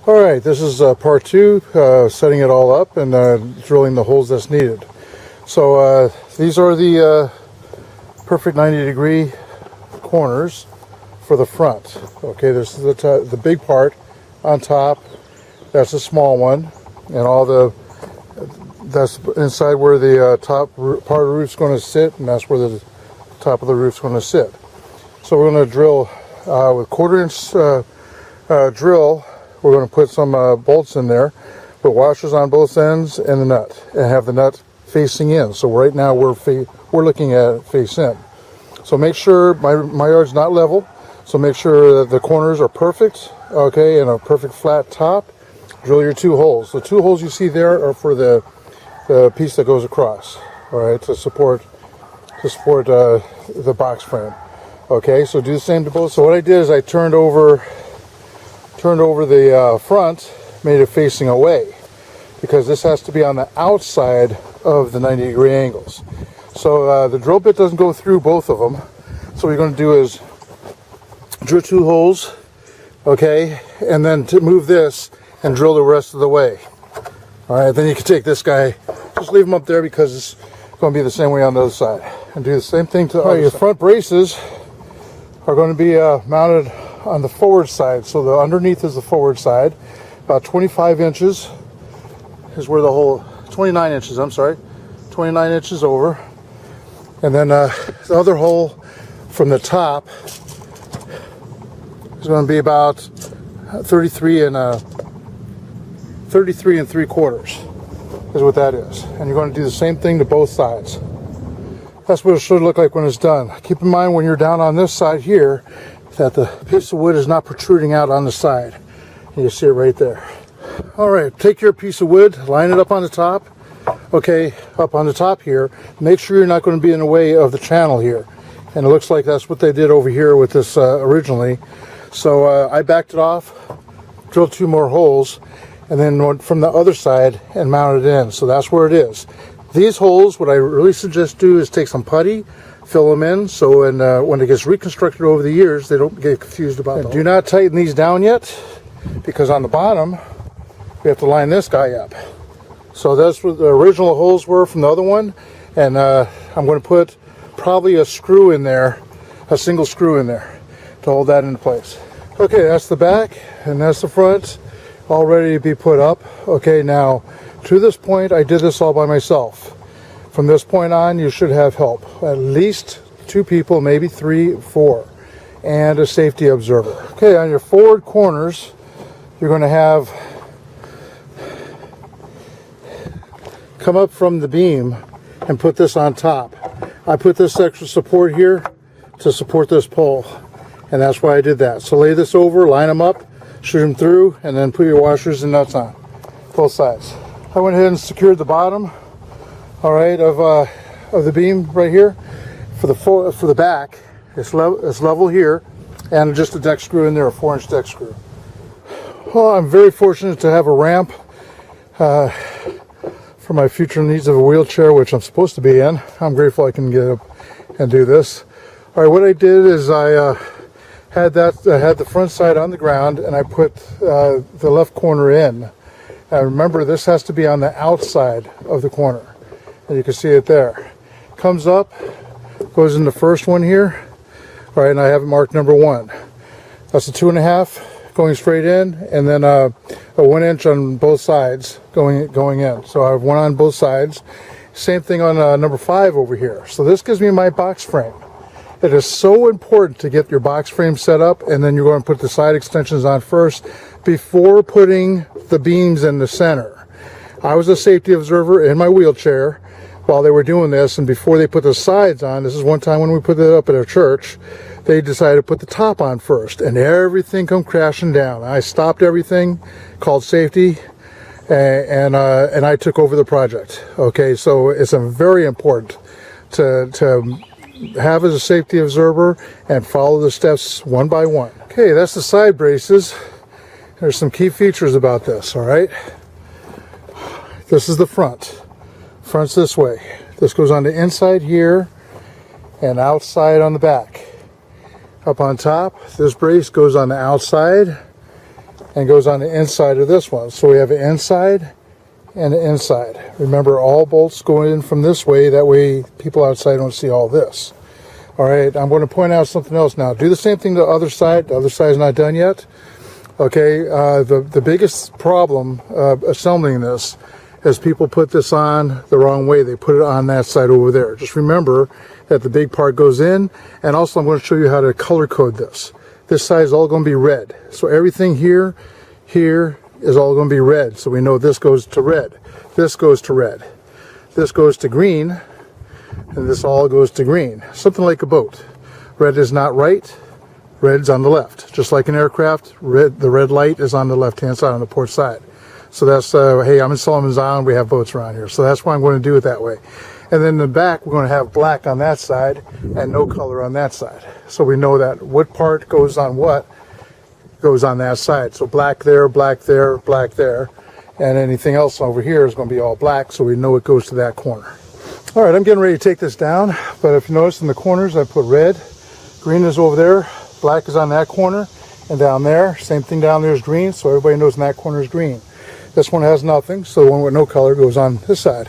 Alright, this is part 2, setting it all up and drilling the holes that's needed. So these are the perfect 90-degree corners for the front. Okay, this is the big part on top. That's a small one, and that's inside where the top part of the roof is going to sit, and that's where the top of the roof is going to sit. So we're going to drill with 1/4-inch drill. We're going to put some bolts in there, put washers on both ends, and the nut, and have the nut facing in. So right now we're looking at it face in. So make sure my yard's not level. So make sure that the corners are perfect, okay, and a perfect flat top. Drill your 2 holes. The 2 holes you see there are for the piece that goes across, all right, to support the box frame. Okay, so do the same to both. So what I did is I turned over the front, made it facing away, because this has to be on the outside of the 90-degree angles. So the drill bit doesn't go through both of them. So what you're going to do is drill 2 holes, okay, and then to move this and drill the rest of the way. All right, then you can take this guy, just leave him up there because it's going to be the same way on the other side, and do the same thing to the other side. Front braces are going to be mounted on the forward side. So the underneath is the forward side. About 25 inches is where the hole, 29 inches, I'm sorry, 29 inches over. And then the other hole from the top is going to be about 33 and 3/4 is what that is. And you're going to do the same thing to both sides. That's what it should look like when it's done. Keep in mind when you're down on this side here that the piece of wood is not protruding out on the side. You see it right there. All right, take your piece of wood, line it up on the top. Okay, up on the top here. Make sure you're not going to be in the way of the channel here. And it looks like that's what they did over here with this originally. So I backed it off, drilled 2 more holes, and then went from the other side and mounted it in. So that's where it is. These holes, what I really suggest do is take some putty, fill them in, so when it gets reconstructed over the years, they don't get confused about it. Do not tighten these down yet, because on the bottom, we have to line this guy up. So that's what the original holes were from the other one, and I'm going to put probably a screw in there, a single screw in there, to hold that into place. Okay, that's the back, and that's the front, all ready to be put up. Okay, now, to this point, I did this all by myself. From this point on, you should have help. At least 2 people, maybe 3, 4, and a safety observer. Okay, on your forward corners, you're going to have come up from the beam and put this on top. I put this extra support here to support this pole, and that's why I did that. So lay this over, line them up, shoot them through, and then put your washers and nuts on both sides. I went ahead and secured the bottom, all right, of the beam right here for the back. It's level here, and just a deck screw in there, a 4-inch deck screw. Well, I'm very fortunate to have a ramp for my future needs of a wheelchair, which I'm supposed to be in. I'm grateful I can get up and do this. All right, what I did is I had the front side on the ground, and I put the left corner in. Now remember, this has to be on the outside of the corner. And you can see it there. Comes up, goes in the first one here. All right, and I have it marked number 1. That's a 2.5 going straight in, and then a 1-inch on both sides going in. So I have 1 on both sides. Same thing on number 5 over here. So this gives me my box frame. It is so important to get your box frame set up, and then you're going to put the side extensions on first before putting the beams in the center. I was a safety observer in my wheelchair while they were doing this, and before they put the sides on, this is one time when we put it up at our church, they decided to put the top on first, and everything come crashing down. I stopped everything, called safety, and I took over the project. Okay, so it's very important to have as a safety observer and follow the steps one by one. Okay, that's the side braces. There's some key features about this, all right? This is the front. Front's this way. This goes on the inside here and outside on the back. Up on top, this brace goes on the outside and goes on the inside of this one. So we have an inside and an inside. Remember, all bolts go in from this way, that way people outside don't see all this. All right, I'm going to point out something else now. Do the same thing to the other side. The other side is not done yet. Okay, the biggest problem assembling this is people put this on the wrong way. They put it on that side over there. Just remember that the big part goes in, and also I'm going to show you how to color code this. This side is all going to be red. So everything here is all going to be red. So we know this goes to red. This goes to red. This goes to green. And this all goes to green. Something like a boat. Red is not right. Red's on the left. Just like an aircraft, the red light is on the left-hand side, on the port side. So that's, hey, I'm in Sullivan's Island. We have boats around here. So that's why I'm going to do it that way. And then in the back, we're going to have black on that side and no color on that side. So we know that what part goes on what goes on that side. So black there, black there, black there. And anything else over here is going to be all black, so we know it goes to that corner. All right, I'm getting ready to take this down. But if you notice in the corners, I put red. Green is over there. Black is on that corner. And down there, same thing down there is green. So everybody knows in that corner is green. This one has nothing, so the one with no color goes on this side.